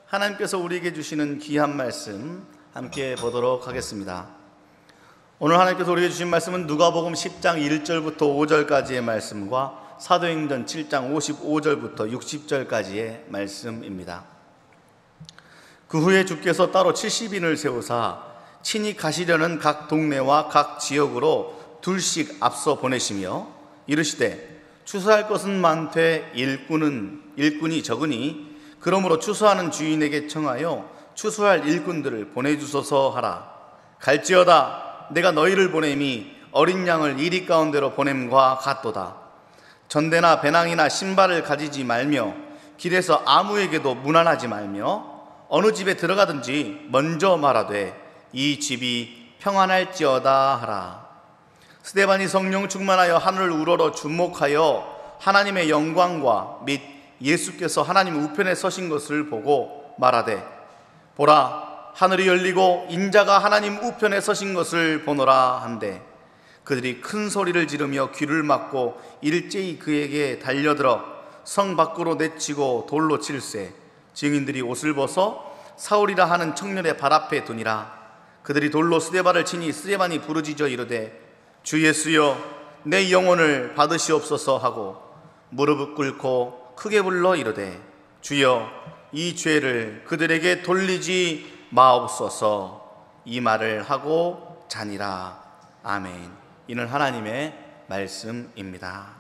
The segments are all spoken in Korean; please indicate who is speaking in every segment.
Speaker 1: 하나님께서 우리에게 주시는 귀한 말씀 함께 보도록 하겠습니다. 오늘 하나님께서 우리에게 주신 말씀은 누가복음 10장 1절부터 5절까지의 말씀과 사도행전 7장 55절부터 60절까지의 말씀입니다. 그 후에 주께서 따로 70인을 세우사 친히 가시려는 각 동네와 각 지역으로 둘씩 앞서 보내시며 이르시되 추수할 것은 많되 일꾼이 적으니 그러므로 추수하는 주인에게 청하여 추수할 일꾼들을 보내주소서 하라. 갈지어다 내가 너희를 보냄이 어린 양을 이리 가운데로 보냄과 같도다. 전대나 배낭이나 신발을 가지지 말며 길에서 아무에게도 문안하지 말며 어느 집에 들어가든지 먼저 말하되 이 집이 평안할지어다 하라. 스데반이 성령 충만하여 하늘을 우러러 주목하여 하나님의 영광과 및 예수께서 하나님 우편에 서신 것을 보고 말하되 보라 하늘이 열리고 인자가 하나님 우편에 서신 것을 보노라 한데 그들이 큰 소리를 지르며 귀를 막고 일제히 그에게 달려들어 성 밖으로 내치고 돌로 칠세 증인들이 옷을 벗어 사울이라 하는 청년의 발 앞에 두니라. 그들이 돌로 스데반을 치니 스데반이 부르짖어 이르되 주 예수여 내 영혼을 받으시옵소서 하고 무릎을 꿇고 크게 불러 이르되 주여 이 죄를 그들에게 돌리지 마옵소서. 이 말을 하고 자니라. 아멘. 이는 하나님의 말씀입니다.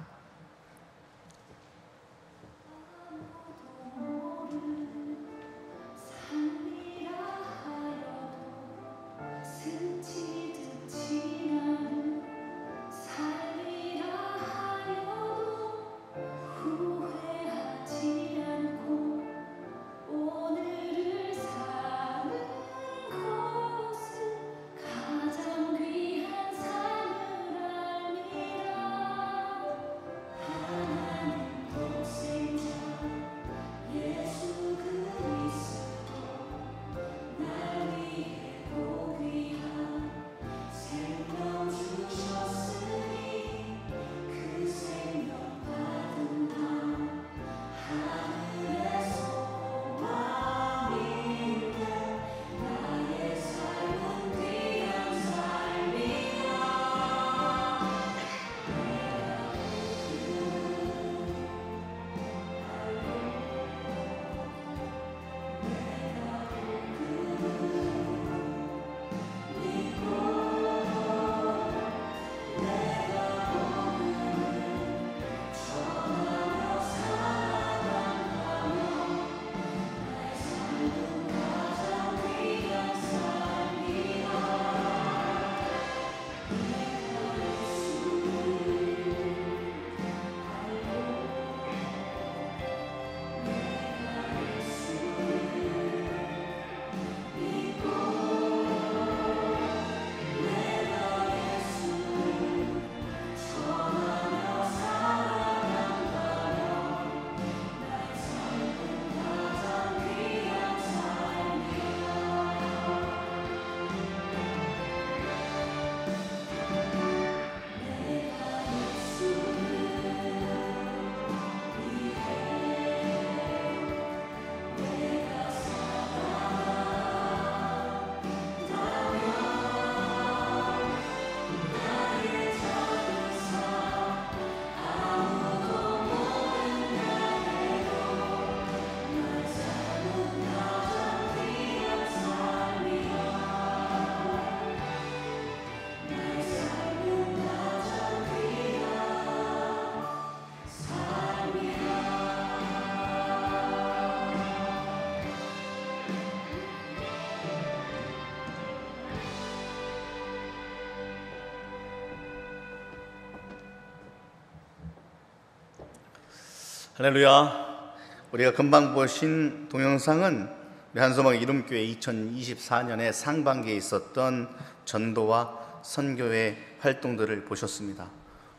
Speaker 1: 할렐루야. 우리가 금방 보신 동영상은 우리 한소막 이름교회 2024년에 상반기에 있었던 전도와 선교의 활동들을 보셨습니다.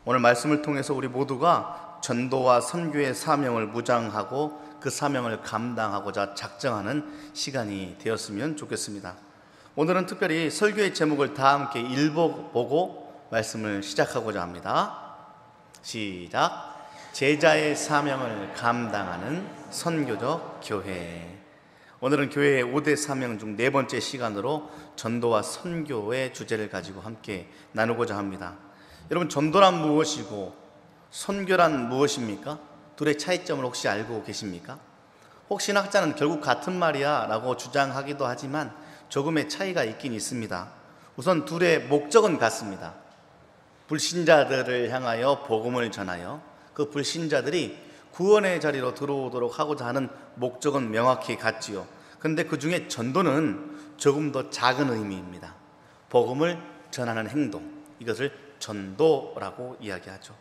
Speaker 1: 오늘 말씀을 통해서 우리 모두가 전도와 선교의 사명을 무장하고 그 사명을 감당하고자 작정하는 시간이 되었으면 좋겠습니다. 오늘은 특별히 설교의 제목을 다 함께 읽어보고 말씀을 시작하고자 합니다. 시작. 제자의 사명을 감당하는 선교적 교회. 오늘은 교회의 5대 사명 중 네 번째 시간으로 전도와 선교의 주제를 가지고 함께 나누고자 합니다. 여러분, 전도란 무엇이고 선교란 무엇입니까? 둘의 차이점을 혹시 알고 계십니까? 혹시 학자는 결국 같은 말이야 라고 주장하기도 하지만 조금의 차이가 있긴 있습니다. 우선 둘의 목적은 같습니다. 불신자들을 향하여 복음을 전하여 그 불신자들이 구원의 자리로 들어오도록 하고자 하는 목적은 명확히 같지요. 그런데 그 중에 전도는 조금 더 작은 의미입니다. 복음을 전하는 행동, 이것을 전도라고 이야기하죠.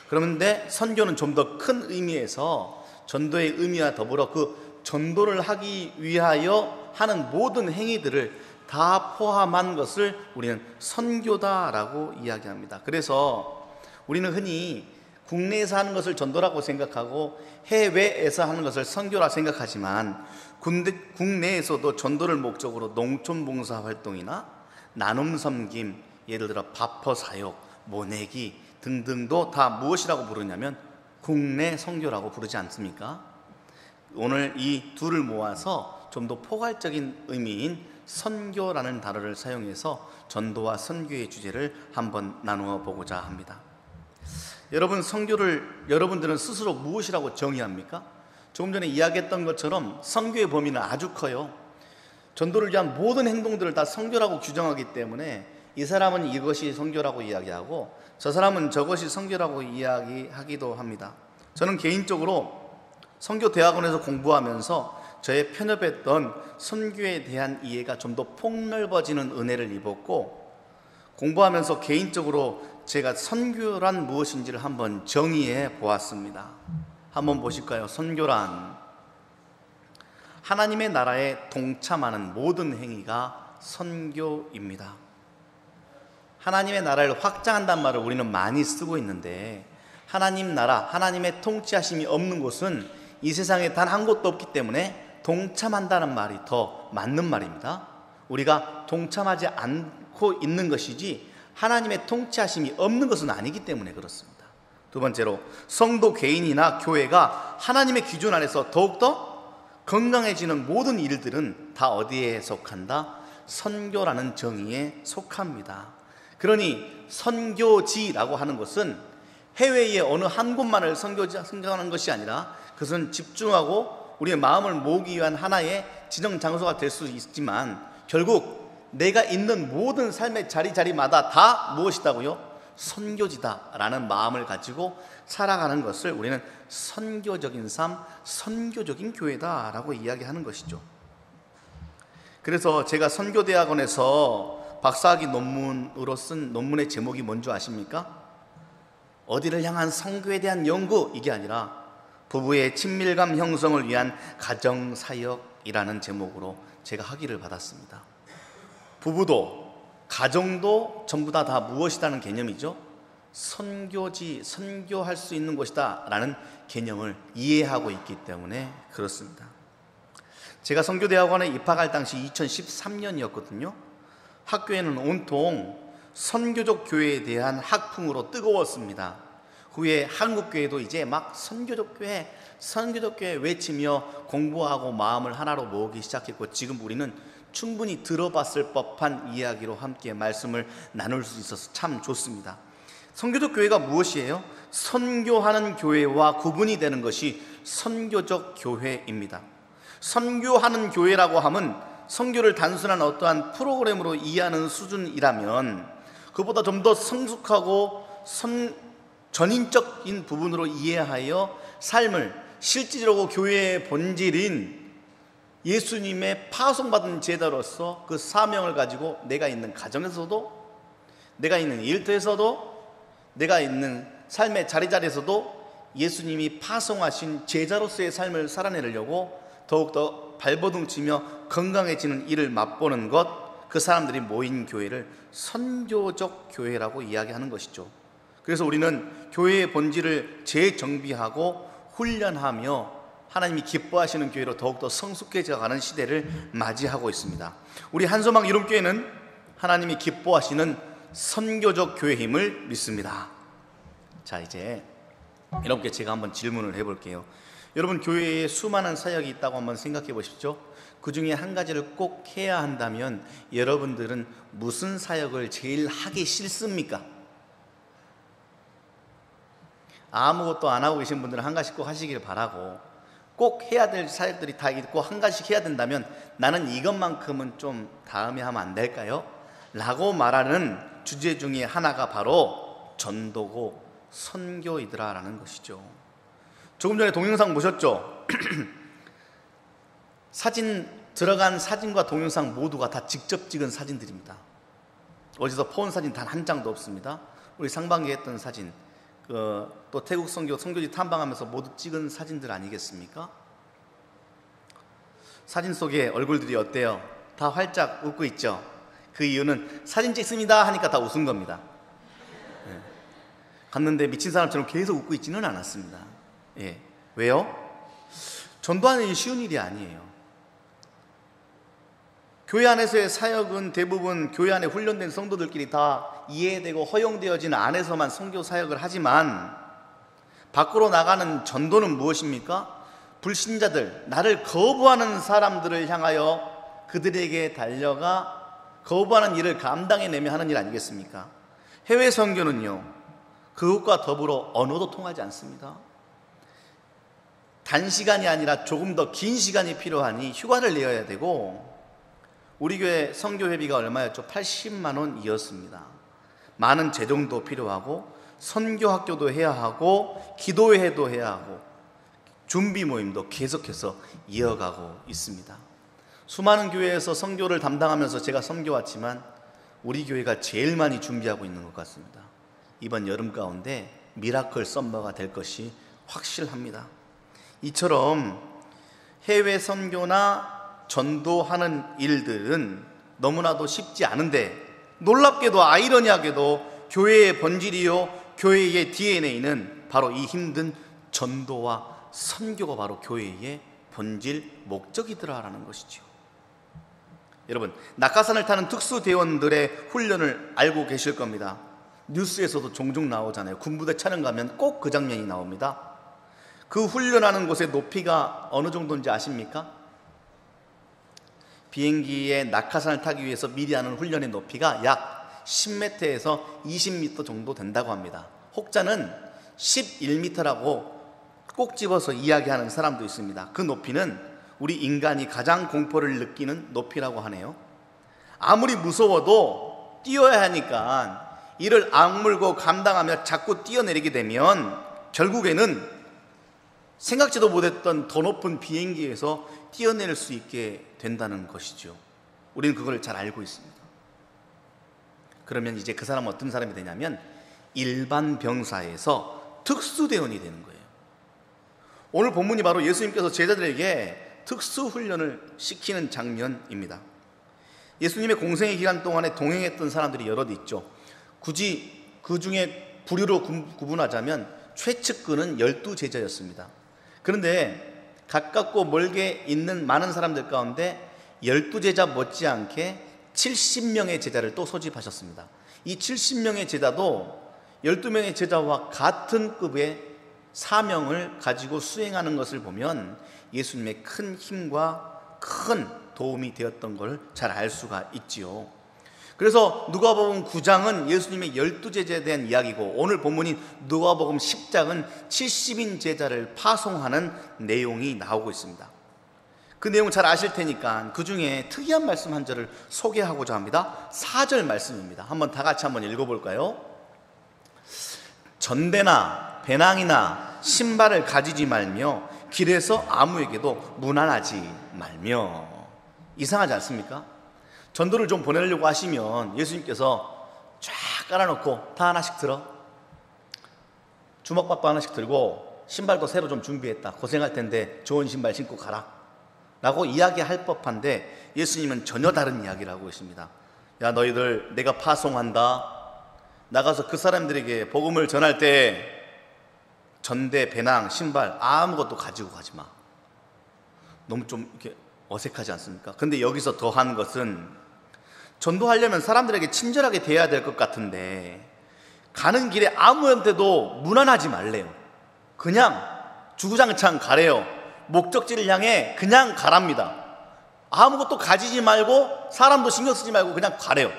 Speaker 1: 그런데 선교는 좀 더 큰 의미에서 전도의 의미와 더불어 그 전도를 하기 위하여 하는 모든 행위들을 다 포함한 것을 우리는 선교다라고 이야기합니다. 그래서 우리는 흔히 국내에서 하는 것을 전도라고 생각하고 해외에서 하는 것을 선교라 생각하지만 국내에서도 전도를 목적으로 농촌 봉사 활동이나 나눔 섬김, 예를 들어 바퍼 사역, 모내기 등등도 다 무엇이라고 부르냐면 국내 선교라고 부르지 않습니까? 오늘 이 둘을 모아서 좀 더 포괄적인 의미인 선교라는 단어를 사용해서 전도와 선교의 주제를 한번 나누어 보고자 합니다. 여러분, 선교를 여러분들은 스스로 무엇이라고 정의합니까? 조금 전에 이야기했던 것처럼 선교의 범위는 아주 커요. 전도를 위한 모든 행동들을 다 선교라고 규정하기 때문에 이 사람은 이것이 선교라고 이야기하고 저 사람은 저것이 선교라고 이야기하기도 합니다. 저는 개인적으로 선교대학원에서 공부하면서 저의 편협했던 선교에 대한 이해가 좀 더 폭넓어지는 은혜를 입었고, 공부하면서 개인적으로 제가 선교란 무엇인지를 한번 정의해 보았습니다. 한번 보실까요? 선교란 하나님의 나라에 동참하는 모든 행위가 선교입니다. 하나님의 나라를 확장한다는 말을 우리는 많이 쓰고 있는데, 하나님 나라, 하나님의 통치하심이 없는 곳은 이 세상에 단 한 곳도 없기 때문에 동참한다는 말이 더 맞는 말입니다. 우리가 동참하지 않고 있는 것이지 하나님의 통치하심이 없는 것은 아니기 때문에 그렇습니다. 두 번째로, 성도 개인이나 교회가 하나님의 기준 안에서 더욱더 건강해지는 모든 일들은 다 어디에 속한다? 선교라는 정의에 속합니다. 그러니 선교지라고 하는 것은 해외의 어느 한 곳만을 선교하는 것이 아니라 그것은 집중하고 우리의 마음을 모으기 위한 하나의 지정 장소가 될 수 있지만 결국 내가 있는 모든 삶의 자리마다 다 무엇이다고요? 선교지다라는 마음을 가지고 살아가는 것을 우리는 선교적인 삶, 선교적인 교회다라고 이야기하는 것이죠. 그래서 제가 선교대학원에서 박사학위 논문으로 쓴 논문의 제목이 뭔지 아십니까? 어디를 향한 선교에 대한 연구, 이게 아니라 부부의 친밀감 형성을 위한 가정사역이라는 제목으로 제가 학위를 받았습니다. 부부도 가정도 전부 다 무엇이라는 개념이죠? 선교지, 선교할 수 있는 곳이다 라는 개념을 이해하고 있기 때문에 그렇습니다. 제가 선교대학원에 입학할 당시 2013년이었거든요. 학교에는 온통 선교적 교회에 대한 학풍으로 뜨거웠습니다. 후에 한국교회도 이제 막 선교적 교회 외치며 공부하고 마음을 하나로 모으기 시작했고, 지금 우리는 충분히 들어봤을 법한 이야기로 함께 말씀을 나눌 수 있어서 참 좋습니다. 선교적 교회가 무엇이에요? 선교하는 교회와 구분이 되는 것이 선교적 교회입니다. 선교하는 교회라고 하면 선교를 단순한 어떠한 프로그램으로 이해하는 수준이라면 그보다 좀 더 성숙하고 전인적인 부분으로 이해하여 삶을 실질적으로 교회의 본질인 예수님의 파송받은 제자로서 그 사명을 가지고 내가 있는 가정에서도, 내가 있는 일터에서도, 내가 있는 삶의 자리자리에서도 예수님이 파송하신 제자로서의 삶을 살아내려고 더욱더 발버둥치며 건강해지는 일을 맛보는 것, 그 사람들이 모인 교회를 선교적 교회라고 이야기하는 것이죠. 그래서 우리는 교회의 본질을 재정비하고 훈련하며 하나님이 기뻐하시는 교회로 더욱더 성숙해져 가는 시대를 맞이하고 있습니다. 우리 한소망 이름교회는 하나님이 기뻐하시는 선교적 교회임을 믿습니다. 자, 이제 여러분께 제가 한번 질문을 해볼게요. 여러분, 교회에 수많은 사역이 있다고 한번 생각해 보십시오. 그 중에 한 가지를 꼭 해야 한다면 여러분들은 무슨 사역을 제일 하기 싫습니까? 아무것도 안 하고 계신 분들은 한 가지씩 꼭 하시길 바라고, 꼭 해야 될 사역들이 다 있고 한 가지씩 해야 된다면 나는 이것만큼은 좀 다음에 하면 안 될까요? 라고 말하는 주제 중에 하나가 바로 전도고 선교이더라 라는 것이죠. 조금 전에 동영상 보셨죠? 들어간 사진과 동영상 모두가 다 직접 찍은 사진들입니다. 어디서 폰 사진 단 한 장도 없습니다. 우리 상반기에 했던 사진, 또 태국 선교지 탐방하면서 모두 찍은 사진들 아니겠습니까? 사진 속에 얼굴들이 어때요? 다 활짝 웃고 있죠? 그 이유는 사진 찍습니다 하니까 다 웃은 겁니다. 갔는데 미친 사람처럼 계속 웃고 있지는 않았습니다. 왜요? 전도하는 일이 쉬운 일이 아니에요. 교회 안에서의 사역은 대부분 교회 안에 훈련된 성도들끼리 다 이해되고 허용되어진 안에서만 선교 사역을 하지만, 밖으로 나가는 전도는 무엇입니까? 불신자들, 나를 거부하는 사람들을 향하여 그들에게 달려가 거부하는 일을 감당해내며 하는 일 아니겠습니까? 해외 선교는요, 그것과 더불어 언어도 통하지 않습니다. 단시간이 아니라 조금 더 긴 시간이 필요하니 휴가를 내어야 되고, 우리 교회 선교회비가 얼마였죠? 80만 원이었습니다. 많은 재정도 필요하고 선교학교도 해야 하고 기도회도 해야 하고 준비 모임도 계속해서 이어가고 있습니다. 수많은 교회에서 선교를 담당하면서 제가 섬겨왔지만 우리 교회가 제일 많이 준비하고 있는 것 같습니다. 이번 여름 가운데 미라클 썸머가 될 것이 확실합니다. 이처럼 해외 선교나 전도하는 일들은 너무나도 쉽지 않은데, 놀랍게도 아이러니하게도 교회의 본질이요 교회의 DNA는 바로 이 힘든 전도와 선교가 바로 교회의 본질 목적이더라라는 것이죠. 여러분, 낙하산을 타는 특수대원들의 훈련을 알고 계실 겁니다. 뉴스에서도 종종 나오잖아요. 군부대 촬영 가면 꼭 그 장면이 나옵니다. 그 훈련하는 곳의 높이가 어느 정도인지 아십니까? 비행기에 낙하산을 타기 위해서 미리 하는 훈련의 높이가 약 10m에서 20m 정도 된다고 합니다. 혹자는 11m라고 꼭 집어서 이야기하는 사람도 있습니다. 그 높이는 우리 인간이 가장 공포를 느끼는 높이라고 하네요. 아무리 무서워도 뛰어야 하니까 이를 악물고 감당하며 자꾸 뛰어내리게 되면 결국에는 생각지도 못했던 더 높은 비행기에서 뛰어내릴 수 있게 된다는 것이죠. 우리는 그걸 잘 알고 있습니다. 그러면 이제 그 사람은 어떤 사람이 되냐면 일반 병사에서 특수대원이 되는 거예요. 오늘 본문이 바로 예수님께서 제자들에게 특수훈련을 시키는 장면입니다. 예수님의 공생의 기간 동안에 동행했던 사람들이 여럿 있죠. 굳이 그 중에 부류로 구분하자면 최측근은 12제자였습니다. 그런데 가깝고 멀게 있는 많은 사람들 가운데 12제자 못지않게 70명의 제자를 또 소집하셨습니다. 이 70명의 제자도 12명의 제자와 같은 급의 사명을 가지고 수행하는 것을 보면 예수님의 큰 힘과 큰 도움이 되었던 걸 잘 알 수가 있지요. 그래서 누가복음 9장은 예수님의 12제자에 대한 이야기고, 오늘 본문인 누가복음 10장은 70인 제자를 파송하는 내용이 나오고 있습니다. 그 내용 잘 아실 테니까 그 중에 특이한 말씀 한 절을 소개하고자 합니다. 4절 말씀입니다. 한번 다 같이 한번 읽어볼까요? 전대나 배낭이나 신발을 가지지 말며 길에서 아무에게도 무난하지 말며. 이상하지 않습니까? 전도를 좀 보내려고 하시면 예수님께서 쫙 깔아놓고 다 하나씩 들어, 주먹밥도 하나씩 들고 신발도 새로 좀 준비했다, 고생할 텐데 좋은 신발 신고 가라 라고 이야기할 법한데, 예수님은 전혀 다른 이야기를 하고 있습니다. 야, 너희들 내가 파송한다. 나가서 그 사람들에게 복음을 전할 때 전대, 배낭, 신발 아무것도 가지고 가지 마. 너무 좀 이렇게 어색하지 않습니까? 근데 여기서 더한 것은, 전도하려면 사람들에게 친절하게 대해야 될 것 같은데 가는 길에 아무한테도 무난하지 말래요. 그냥 주구장창 가래요. 목적지를 향해 그냥 가랍니다. 아무것도 가지지 말고 사람도 신경 쓰지 말고 그냥 가래요.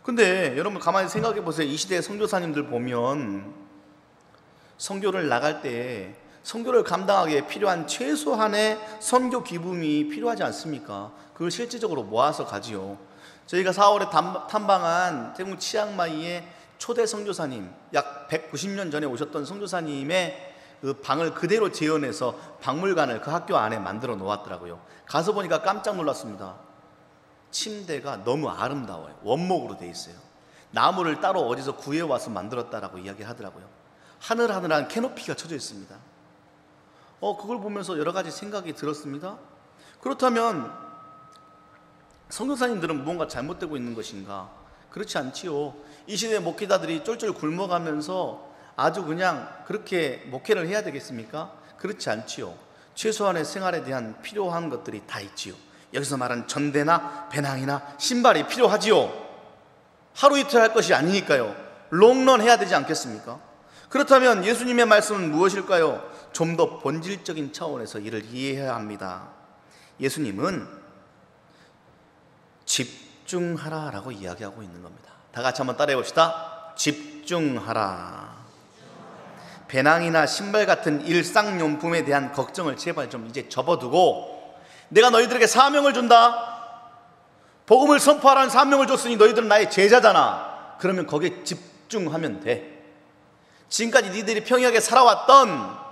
Speaker 1: 근데 여러분 가만히 생각해 보세요. 이 시대의 선교사님들 보면 선교를 나갈 때 선교를 감당하기에 필요한 최소한의 선교 기금이 필요하지 않습니까? 그걸 실질적으로 모아서 가지요. 저희가 4월에 탐방한 태국 치앙마이의 초대 선교사님, 약 190년 전에 오셨던 선교사님의 그 방을 그대로 재현해서 박물관을 그 학교 안에 만들어 놓았더라고요. 가서 보니까 깜짝 놀랐습니다. 침대가 너무 아름다워요. 원목으로 돼 있어요. 나무를 따로 어디서 구해와서 만들었다라고 이야기하더라고요. 하늘하늘한 캐노피가 쳐져 있습니다. 그걸 보면서 여러 가지 생각이 들었습니다. 그렇다면 선교사님들은 무언가 잘못되고 있는 것인가? 그렇지 않지요. 이 시대의 목회자들이 쫄쫄 굶어가면서 아주 그냥 그렇게 목회를 해야 되겠습니까? 그렇지 않지요. 최소한의 생활에 대한 필요한 것들이 다 있지요. 여기서 말하는 전대나 배낭이나 신발이 필요하지요. 하루 이틀 할 것이 아니니까요. 롱런 해야 되지 않겠습니까? 그렇다면 예수님의 말씀은 무엇일까요? 좀 더 본질적인 차원에서 이를 이해해야 합니다. 예수님은 집중하라라고 이야기하고 있는 겁니다. 다 같이 한번 따라해 봅시다. 집중하라. 배낭이나 신발 같은 일상용품에 대한 걱정을 제발 좀 이제 접어두고, 내가 너희들에게 사명을 준다. 복음을 선포하라는 사명을 줬으니 너희들은 나의 제자잖아. 그러면 거기에 집중하면 돼. 지금까지 니들이 평이하게 살아왔던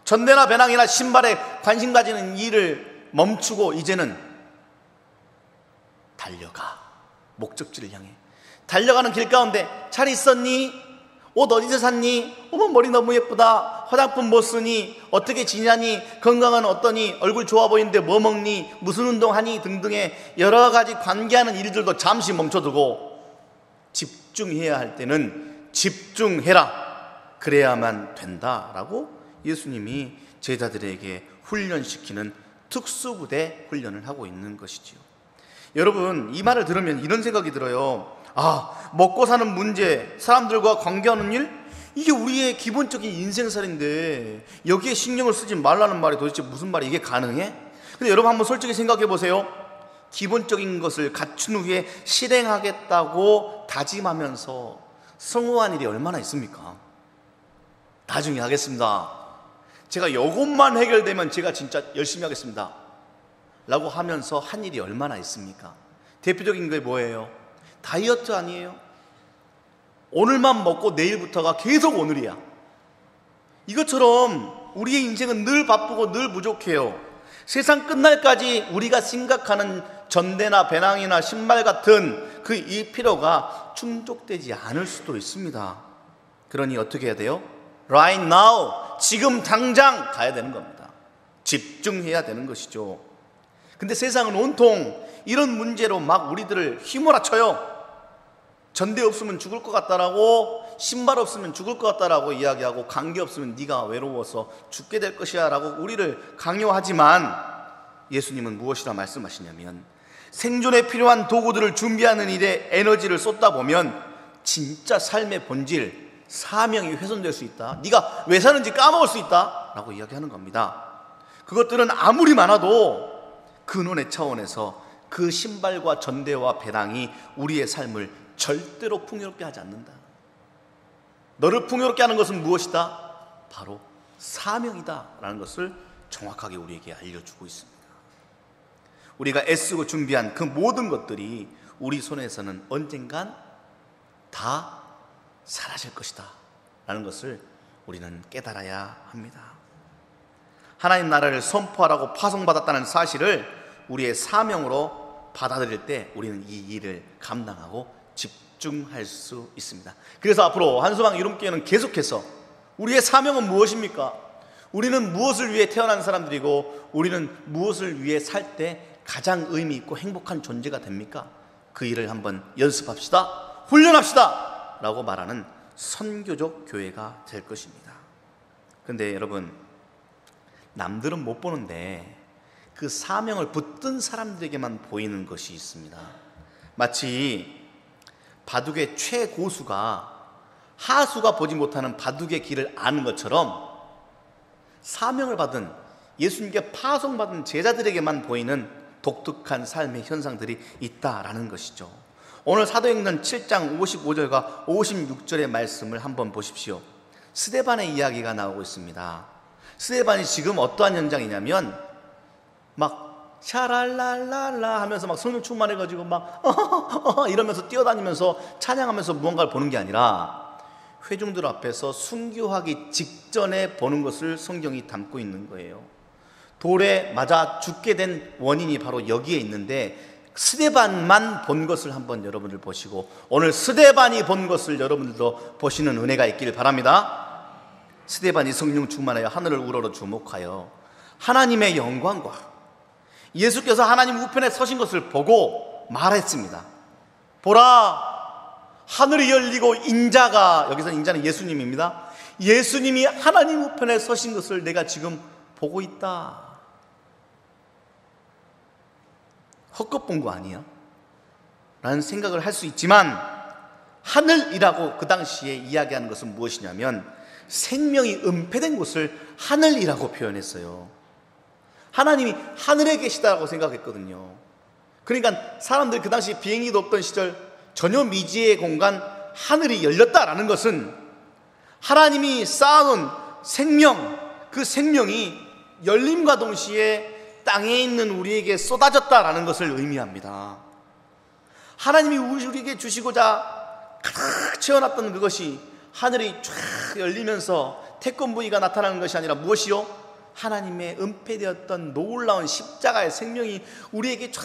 Speaker 1: 전대나 배낭이나 신발에 관심 가지는 일을 멈추고 이제는 달려가. 목적지를 향해 달려가는 길 가운데 잘 있었니? 옷 어디서 샀니? 어머 머리 너무 예쁘다. 화장품 뭐 쓰니? 어떻게 지냐니? 건강은 어떠니? 얼굴 좋아 보이는데 뭐 먹니? 무슨 운동하니? 등등의 여러 가지 관계하는 일들도 잠시 멈춰두고 집중해야 할 때는 집중해라. 그래야만 된다라고 예수님이 제자들에게 훈련시키는 특수부대 훈련을 하고 있는 것이지요. 여러분, 이 말을 들으면 이런 생각이 들어요. 먹고 사는 문제, 사람들과 관계하는 일, 이게 우리의 기본적인 인생살인데 여기에 신경을 쓰지 말라는 말이 도대체 무슨 말이 이게 가능해? 근데 여러분 한번 솔직히 생각해 보세요. 기본적인 것을 갖춘 후에 실행하겠다고 다짐하면서 성공한 일이 얼마나 있습니까? 나중에 하겠습니다. 제가 이것만 해결되면 제가 진짜 열심히 하겠습니다 라고 하면서 한 일이 얼마나 있습니까? 대표적인 게 뭐예요? 다이어트 아니에요? 오늘만 먹고 내일부터가 계속 오늘이야. 이것처럼 우리의 인생은 늘 바쁘고 늘 부족해요. 세상 끝날까지 우리가 생각하는 전대나 배낭이나 신발 같은 그 이 필요가 충족되지 않을 수도 있습니다. 그러니 어떻게 해야 돼요? Right now, 지금 당장 가야 되는 겁니다. 집중해야 되는 것이죠. 근데 세상은 온통 이런 문제로 막 우리들을 휘몰아쳐요. 전대 없으면 죽을 것 같다라고, 신발 없으면 죽을 것 같다라고 이야기하고, 관계 없으면 네가 외로워서 죽게 될 것이야 라고 우리를 강요하지만, 예수님은 무엇이라 말씀하시냐면, 생존에 필요한 도구들을 준비하는 일에 에너지를 쏟다 보면 진짜 삶의 본질, 사명이 훼손될 수 있다. 네가 왜 사는지 까먹을 수 있다 라고 이야기하는 겁니다. 그것들은 아무리 많아도 근원의 차원에서 그 신발과 전대와 배낭이 우리의 삶을 절대로 풍요롭게 하지 않는다. 너를 풍요롭게 하는 것은 무엇이다? 바로 사명이다 라는 것을 정확하게 우리에게 알려주고 있습니다. 우리가 애쓰고 준비한 그 모든 것들이 우리 손에서는 언젠간 다 사라질 것이다 라는 것을 우리는 깨달아야 합니다. 하나님 나라를 선포하라고 파송받았다는 사실을 우리의 사명으로 받아들일 때 우리는 이 일을 감당하고 집중할 수 있습니다. 그래서 앞으로 한소망 이름교회는 계속해서 우리의 사명은 무엇입니까? 우리는 무엇을 위해 태어난 사람들이고 우리는 무엇을 위해 살 때 가장 의미 있고 행복한 존재가 됩니까? 그 일을 한번 연습합시다, 훈련합시다 라고 말하는 선교적 교회가 될 것입니다. 그런데 여러분, 남들은 못 보는데 그 사명을 붙든 사람들에게만 보이는 것이 있습니다. 마치 바둑의 최고수가 하수가 보지 못하는 바둑의 길을 아는 것처럼 사명을 받은, 예수님께 파송받은 제자들에게만 보이는 독특한 삶의 현상들이 있다라는 것이죠. 오늘 사도행전 7장 55절과 56절의 말씀을 한번 보십시오. 스데반의 이야기가 나오고 있습니다. 스데반이 지금 어떠한 현장이냐면 막 샤랄랄랄라 하면서 막 성령 충만해가지고 막 이러면서 뛰어다니면서 찬양하면서 무언가를 보는 게 아니라 회중들 앞에서 순교하기 직전에 보는 것을 성경이 담고 있는 거예요. 돌에 맞아 죽게 된 원인이 바로 여기에 있는데, 스데반만 본 것을 한번 여러분들 보시고 오늘 스데반이 본 것을 여러분들도 보시는 은혜가 있기를 바랍니다. 스데반이 성령 충만하여 하늘을 우러러 주목하여 하나님의 영광과 예수께서 하나님 우편에 서신 것을 보고 말했습니다. 보라, 하늘이 열리고 인자가, 여기서 인자는 예수님입니다. 예수님이 하나님 우편에 서신 것을 내가 지금 보고 있다. 헛것 본 거 아니야? 라는 생각을 할 수 있지만, 하늘이라고 그 당시에 이야기하는 것은 무엇이냐면 생명이 은폐된 곳을 하늘이라고 표현했어요. 하나님이 하늘에 계시다고 생각했거든요. 그러니까 사람들이 그 당시 비행기도 없던 시절 전혀 미지의 공간 하늘이 열렸다라는 것은 하나님이 쌓아놓은 생명, 그 생명이 열림과 동시에 땅에 있는 우리에게 쏟아졌다라는 것을 의미합니다. 하나님이 우리에게 주시고자 가득 채워놨던 그것이 하늘이 쫙 열리면서 태권브이가 나타나는 것이 아니라 무엇이요? 하나님의 은폐되었던 놀라운 십자가의 생명이 우리에게 쫙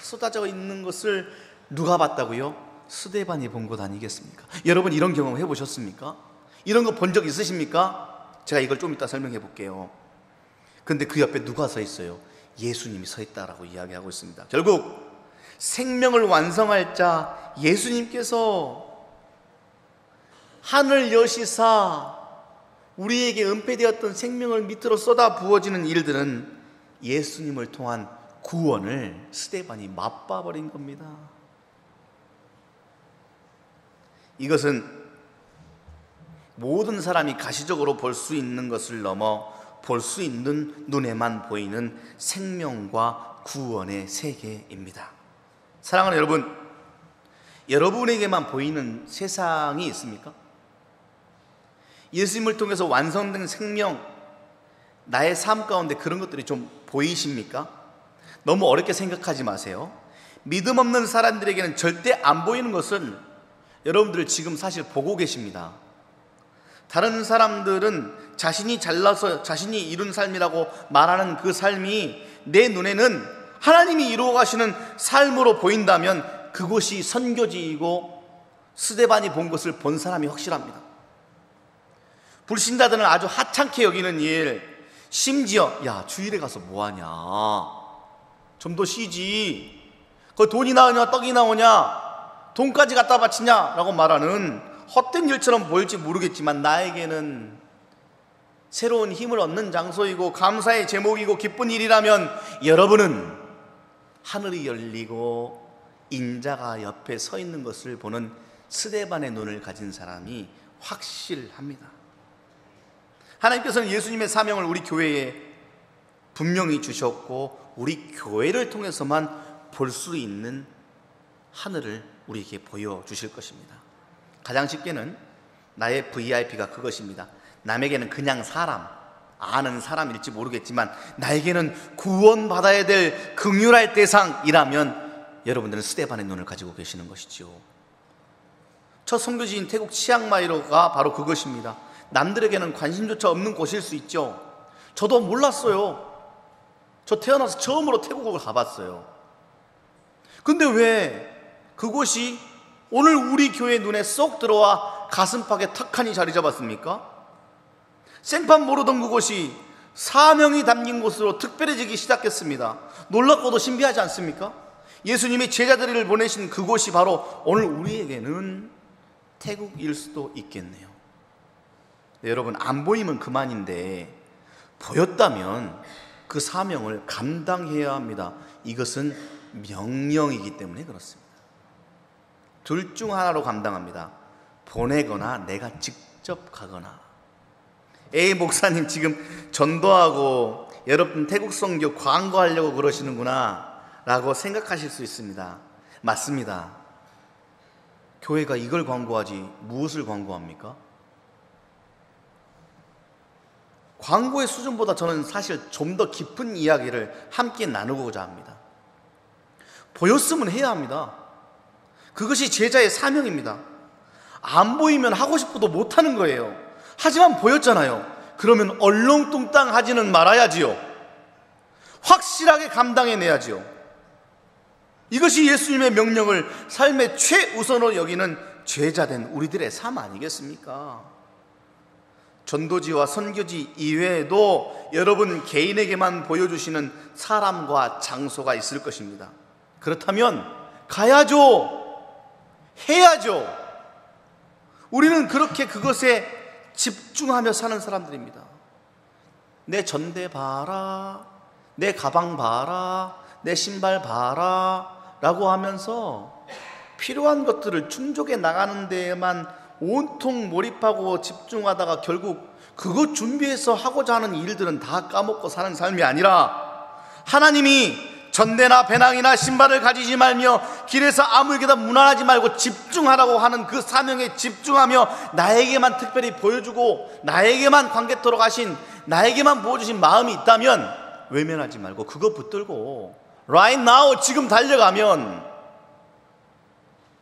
Speaker 1: 쏟아져 있는 것을 누가 봤다고요? 스데반이 본 것 아니겠습니까? 여러분, 이런 경험 해보셨습니까? 이런 거 본 적 있으십니까? 제가 이걸 좀 이따 설명해 볼게요. 근데 그 옆에 누가 서 있어요? 예수님이 서 있다라고 이야기하고 있습니다. 결국 생명을 완성할 자 예수님께서 하늘 여시사 우리에게 은폐되었던 생명을 밑으로 쏟아 부어지는 일들은 예수님을 통한 구원을 스데반이 맛봐버린 겁니다. 이것은 모든 사람이 가시적으로 볼 수 있는 것을 넘어 볼 수 있는 눈에만 보이는 생명과 구원의 세계입니다. 사랑하는 여러분, 여러분에게만 보이는 세상이 있습니까? 예수님을 통해서 완성된 생명, 나의 삶 가운데 그런 것들이 좀 보이십니까? 너무 어렵게 생각하지 마세요. 믿음 없는 사람들에게는 절대 안 보이는 것은 여러분들 지금 사실 보고 계십니다. 다른 사람들은 자신이 잘나서 자신이 이룬 삶이라고 말하는 그 삶이 내 눈에는 하나님이 이루어 가시는 삶으로 보인다면 그것이 선교지이고 스데반이 본 것을 본 사람이 확실합니다. 불신자들은 아주 하찮게 여기는 일, 심지어 야 주일에 가서 뭐하냐, 좀 더 쉬지, 그 돈이 나오냐 떡이 나오냐, 돈까지 갖다 바치냐 라고 말하는 헛된 일처럼 보일지 모르겠지만 나에게는 새로운 힘을 얻는 장소이고 감사의 제목이고 기쁜 일이라면 여러분은 하늘이 열리고 인자가 옆에 서 있는 것을 보는 스데반의 눈을 가진 사람이 확실합니다. 하나님께서는 예수님의 사명을 우리 교회에 분명히 주셨고 우리 교회를 통해서만 볼 수 있는 하늘을 우리에게 보여주실 것입니다. 가장 쉽게는 나의 VIP가 그것입니다. 남에게는 그냥 사람, 아는 사람일지 모르겠지만 나에게는 구원받아야 될 긍휼할 대상이라면 여러분들은 스데반의 눈을 가지고 계시는 것이죠. 첫 선교지인 태국 치앙마이가 바로 그것입니다. 남들에게는 관심조차 없는 곳일 수 있죠. 저도 몰랐어요. 저 태어나서 처음으로 태국을 가봤어요. 근데 왜 그곳이 오늘 우리 교회 눈에 쏙 들어와 가슴팍에 탁하니 자리 잡았습니까? 생판 모르던 그곳이 사명이 담긴 곳으로 특별해지기 시작했습니다. 놀랍고도 신비하지 않습니까? 예수님이 제자들을 보내신 그곳이 바로 오늘 우리에게는 태국일 수도 있겠네요. 네, 여러분, 안 보이면 그만인데 보였다면 그 사명을 감당해야 합니다. 이것은 명령이기 때문에 그렇습니다. 둘 중 하나로 감당합니다. 보내거나 내가 직접 가거나. 에이 목사님 지금 전도하고 여러분 태국 선교 광고하려고 그러시는구나 라고 생각하실 수 있습니다. 맞습니다. 교회가 이걸 광고하지 무엇을 광고합니까? 광고의 수준보다 저는 사실 좀 더 깊은 이야기를 함께 나누고자 합니다. 보였으면 해야 합니다. 그것이 제자의 사명입니다. 안 보이면 하고 싶어도 못하는 거예요. 하지만 보였잖아요. 그러면 얼렁뚱땅 하지는 말아야지요. 확실하게 감당해내야지요. 이것이 예수님의 명령을 삶의 최우선으로 여기는 제자된 우리들의 삶 아니겠습니까? 전도지와 선교지 이외에도 여러분 개인에게만 보여주시는 사람과 장소가 있을 것입니다. 그렇다면 가야죠. 해야죠. 우리는 그렇게 그것에 집중하며 사는 사람들입니다. 내 전대 봐라, 내 가방 봐라, 내 신발 봐라 라고 하면서 필요한 것들을 충족해 나가는 데에만 온통 몰입하고 집중하다가 결국 그것 준비해서 하고자 하는 일들은 다 까먹고 사는 삶이 아니라, 하나님이 전대나 배낭이나 신발을 가지지 말며 길에서 아무에게나 무난하지 말고 집중하라고 하는 그 사명에 집중하며 나에게만 특별히 보여주고 나에게만 관계토록 하신, 나에게만 보여주신 마음이 있다면 외면하지 말고 그거 붙들고 right now 지금 달려가면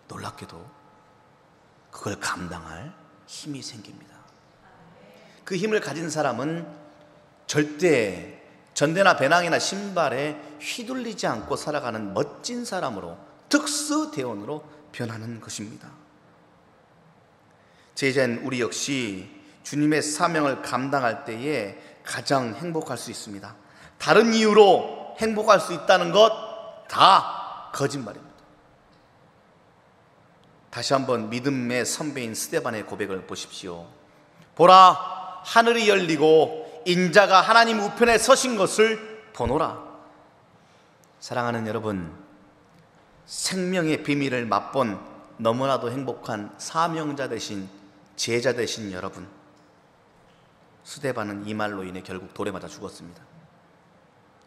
Speaker 1: 놀랍게도 그걸 감당할 힘이 생깁니다. 그 힘을 가진 사람은 절대 전대나 배낭이나 신발에 휘둘리지 않고 살아가는 멋진 사람으로, 특수대원으로 변하는 것입니다. 제자인 우리 역시 주님의 사명을 감당할 때에 가장 행복할 수 있습니다. 다른 이유로 행복할 수 있다는 것 다 거짓말입니다. 다시 한번 믿음의 선배인 스데반의 고백을 보십시오. 보라, 하늘이 열리고 인자가 하나님 우편에 서신 것을 보노라. 사랑하는 여러분, 생명의 비밀을 맛본 너무나도 행복한 사명자 되신 제자 되신 여러분, 스데반은 이 말로 인해 결국 돌에 맞아 죽었습니다.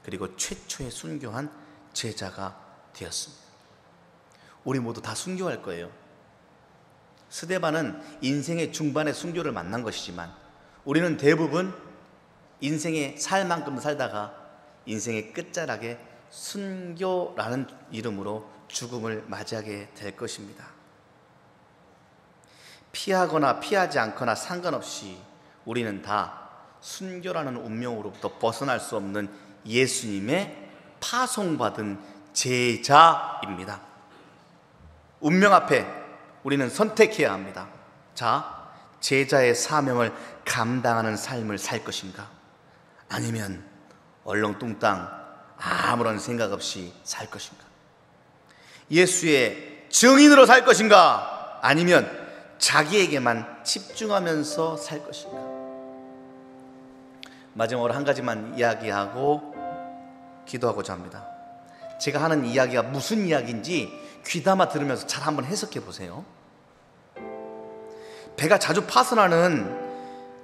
Speaker 1: 그리고 최초의 순교한 제자가 되었습니다. 우리 모두 다 순교할 거예요. 스데반은 인생의 중반에 순교를 만난 것이지만 우리는 대부분 인생의 살 만큼 살다가 인생의 끝자락에 순교라는 이름으로 죽음을 맞이하게 될 것입니다. 피하거나 피하지 않거나 상관없이 우리는 다 순교라는 운명으로부터 벗어날 수 없는 예수님의 파송받은 제자입니다. 운명 앞에 우리는 선택해야 합니다. 자, 제자의 사명을 감당하는 삶을 살 것인가? 아니면 얼렁뚱땅 아무런 생각 없이 살 것인가? 예수의 증인으로 살 것인가? 아니면 자기에게만 집중하면서 살 것인가? 마지막으로 한 가지만 이야기하고 기도하고자 합니다. 제가 하는 이야기가 무슨 이야기인지 귀담아 들으면서 잘 한번 해석해 보세요. 배가 자주 파손하는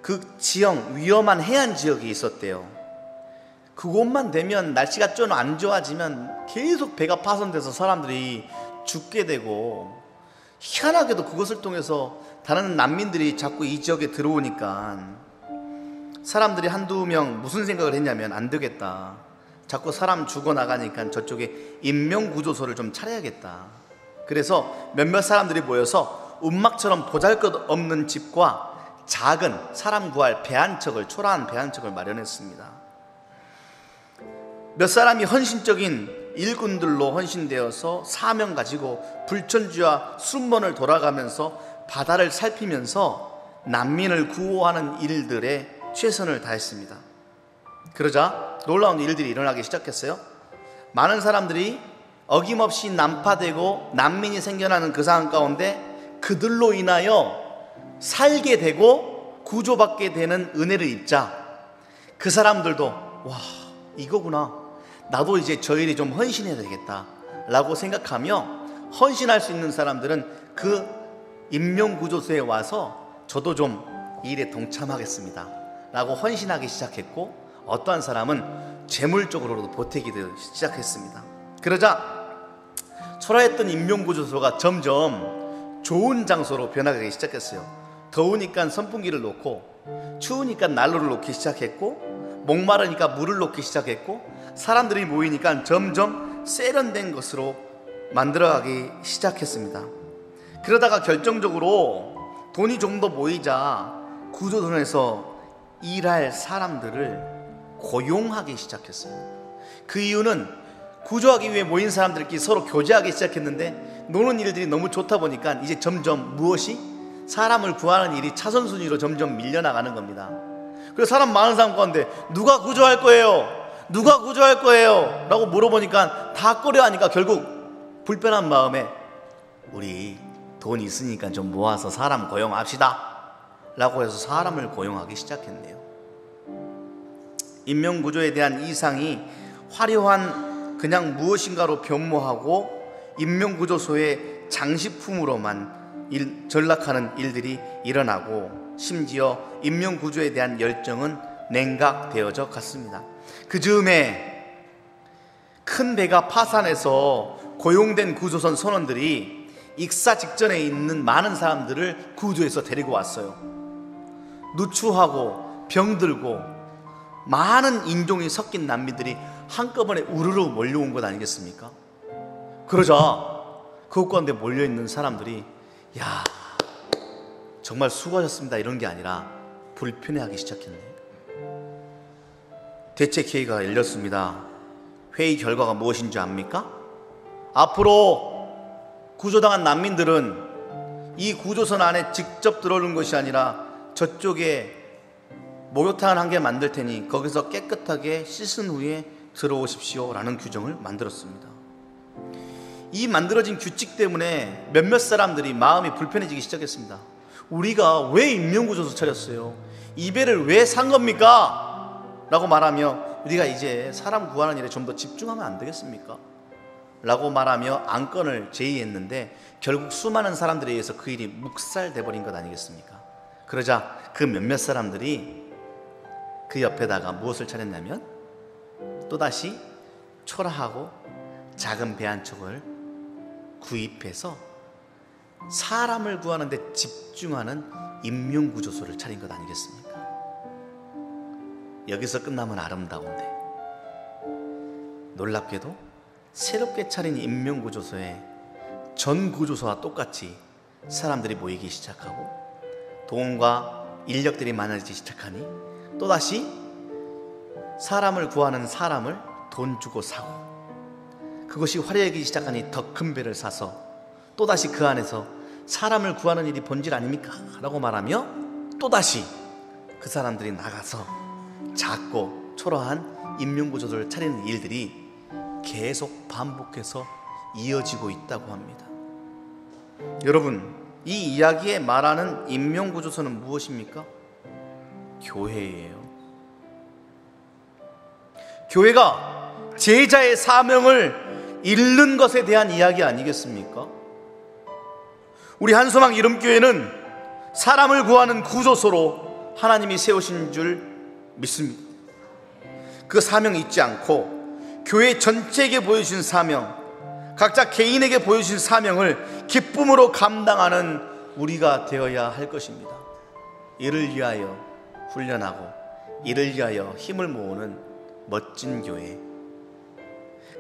Speaker 1: 그 지형, 위험한 해안 지역이 있었대요. 그곳만 되면 날씨가 좀 안 좋아지면 계속 배가 파손돼서 사람들이 죽게 되고, 희한하게도 그것을 통해서 다른 난민들이 자꾸 이 지역에 들어오니까 사람들이 한두 명 무슨 생각을 했냐면, 안 되겠다, 자꾸 사람 죽어나가니까 저쪽에 인명구조소를 좀 차려야겠다. 그래서 몇몇 사람들이 모여서 움막처럼 보잘것없는 집과 작은 사람 구할 배 한 척을, 초라한 배 한 척을 마련했습니다. 몇 사람이 헌신적인 일꾼들로 헌신되어서 사명 가지고 불천지와 순번을 돌아가면서 바다를 살피면서 난민을 구호하는 일들에 최선을 다했습니다. 그러자 놀라운 일들이 일어나기 시작했어요. 많은 사람들이 어김없이 난파되고 난민이 생겨나는 그 상황 가운데 그들로 인하여 살게 되고 구조받게 되는 은혜를 입자, 그 사람들도 와, 이거구나, 나도 이제 저 일에 좀 헌신해야 되겠다 라고 생각하며 헌신할 수 있는 사람들은 그 인명구조소에 와서 저도 좀 이 일에 동참하겠습니다 라고 헌신하기 시작했고, 어떠한 사람은 재물적으로도 보태기 시작했습니다. 그러자 초라했던 인명구조소가 점점 좋은 장소로 변화하기 시작했어요. 더우니까 선풍기를 놓고, 추우니까 난로를 놓기 시작했고, 목마르니까 물을 놓기 시작했고, 사람들이 모이니까 점점 세련된 것으로 만들어가기 시작했습니다. 그러다가 결정적으로 돈이 좀 더 모이자 구조선에서 일할 사람들을 고용하기 시작했어요. 그 이유는 구조하기 위해 모인 사람들끼리 서로 교제하기 시작했는데, 노는 일들이 너무 좋다 보니까 이제 점점 무엇이? 사람을 구하는 일이 차선순위로 점점 밀려나가는 겁니다. 그래서 사람 많은 사람 가운데 누가 구조할 거예요? 누가 구조할 거예요? 라고 물어보니까 다 꺼려하니까 결국 불편한 마음에 우리 돈 있으니까 좀 모아서 사람 고용합시다 라고 해서 사람을 고용하기 시작했네요. 인명구조에 대한 이상이 화려한 그냥 무엇인가로 변모하고 인명구조소의 장식품으로만 전락하는 일들이 일어나고, 심지어 인명구조에 대한 열정은 냉각되어져 갔습니다. 그 즈음에 큰 배가 파산해서 고용된 구조선 선원들이 익사 직전에 있는 많은 사람들을 구조해서 데리고 왔어요. 누추하고 병들고 많은 인종이 섞인 난민들이 한꺼번에 우르르 몰려온 것 아니겠습니까? 그러자 그것 가운데 몰려있는 사람들이 야, 정말 수고하셨습니다 이런 게 아니라 불편해하기 시작했네요. 대책회의가 열렸습니다. 회의 결과가 무엇인지 압니까? 앞으로 구조당한 난민들은 이 구조선 안에 직접 들어오는 것이 아니라 저쪽에 목욕탕을 한 개 만들 테니 거기서 깨끗하게 씻은 후에 들어오십시오 라는 규정을 만들었습니다. 이 만들어진 규칙 때문에 몇몇 사람들이 마음이 불편해지기 시작했습니다. 우리가 왜 인명구조소 차렸어요? 이 배를 왜 산 겁니까? 라고 말하며 우리가 이제 사람 구하는 일에 좀 더 집중하면 안 되겠습니까? 라고 말하며 안건을 제의했는데 결국 수많은 사람들에 의해서 그 일이 묵살돼 버린 것 아니겠습니까? 그러자 그 몇몇 사람들이 그 옆에다가 무엇을 차렸냐면 또다시 초라하고 작은 배 한 척을 구입해서 사람을 구하는 데 집중하는 인명구조소를 차린 것 아니겠습니까? 여기서 끝나면 아름다운데 놀랍게도 새롭게 차린 인명구조소에 전 구조소와 똑같이 사람들이 모이기 시작하고 돈과 인력들이 많아지기 시작하니 또다시 사람을 구하는 사람을 돈 주고 사고, 그것이 화려해지기 시작하니 더 큰 배를 사서 또다시 그 안에서 사람을 구하는 일이 본질 아닙니까? 라고 말하며 또다시 그 사람들이 나가서 작고 초라한 인명구조소를 차리는 일들이 계속 반복해서 이어지고 있다고 합니다. 여러분, 이 이야기에 말하는 인명구조소는 무엇입니까? 교회예요. 교회가 제자의 사명을 잃는 것에 대한 이야기 아니겠습니까? 우리 한소망 이름교회는 사람을 구하는 구조소로 하나님이 세우신 줄 믿습니다. 그 사명 잊지 않고 교회 전체에게 보여주신 사명, 각자 개인에게 보여주신 사명을 기쁨으로 감당하는 우리가 되어야 할 것입니다. 이를 위하여 훈련하고 이를 위하여 힘을 모으는 멋진 교회,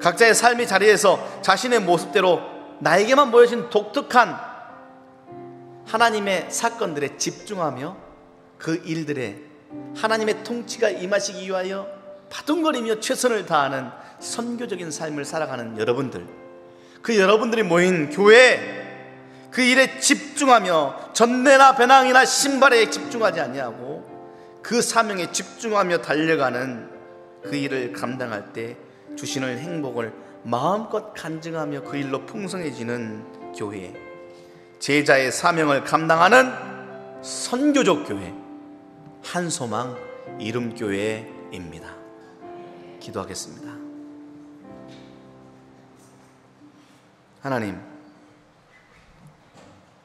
Speaker 1: 각자의 삶의 자리에서 자신의 모습대로 나에게만 보여진 독특한 하나님의 사건들에 집중하며 그 일들에 하나님의 통치가 임하시기 위하여 바둥거리며 최선을 다하는 선교적인 삶을 살아가는 여러분들, 그 여러분들이 모인 교회, 그 일에 집중하며 전례나 배낭이나 신발에 집중하지 아니하고 그 사명에 집중하며 달려가는 그 일을 감당할 때 주시는 행복을 마음껏 간증하며 그 일로 풍성해지는 교회, 제자의 사명을 감당하는 선교적 교회, 한소망 이름교회입니다. 기도하겠습니다. 하나님,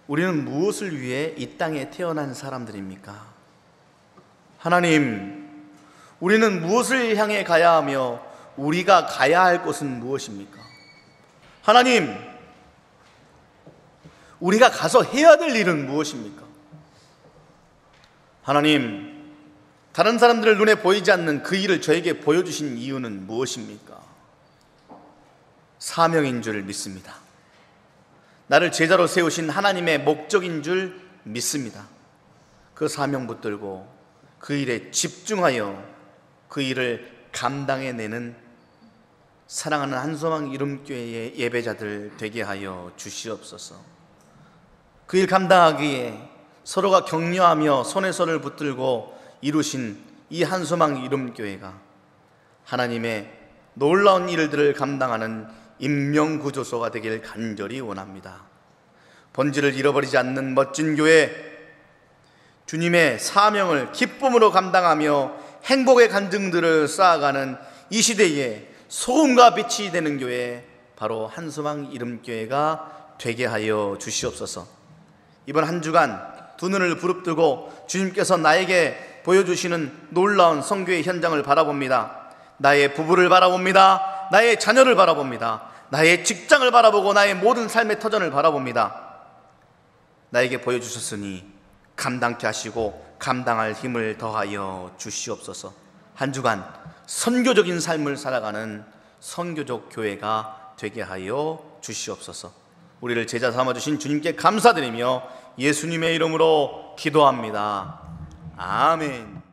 Speaker 1: 우리는 무엇을 위해 이 땅에 태어난 사람들입니까? 하나님, 우리는 무엇을 향해 가야 하며 우리가 가야 할 곳은 무엇입니까? 하나님, 우리가 가서 해야 될 일은 무엇입니까? 하나님, 다른 사람들의 눈에 보이지 않는 그 일을 저에게 보여주신 이유는 무엇입니까? 사명인 줄 믿습니다. 나를 제자로 세우신 하나님의 목적인 줄 믿습니다. 그 사명 붙들고 그 일에 집중하여 그 일을 감당해내는 사랑하는 한소망 이름교회의 예배자들 되게 하여 주시옵소서. 그 일 감당하기에 서로가 격려하며 손에 손을 붙들고 이루신 이 한소망 이름교회가 하나님의 놀라운 일들을 감당하는 인명구조소가 되길 간절히 원합니다. 본질을 잃어버리지 않는 멋진 교회, 주님의 사명을 기쁨으로 감당하며 행복의 간증들을 쌓아가는 이 시대에 소금과 빛이 되는 교회, 바로 한소망 이름교회가 되게 하여 주시옵소서. 이번 한 주간 두 눈을 부릅뜨고 주님께서 나에게 보여주시는 놀라운 선교의 현장을 바라봅니다. 나의 부부를 바라봅니다. 나의 자녀를 바라봅니다. 나의 직장을 바라보고 나의 모든 삶의 터전을 바라봅니다. 나에게 보여주셨으니 감당케 하시고 감당할 힘을 더하여 주시옵소서. 한 주간 선교적인 삶을 살아가는 선교적 교회가 되게 하여 주시옵소서. 우리를 제자 삼아주신 주님께 감사드리며 예수님의 이름으로 기도합니다. 아멘.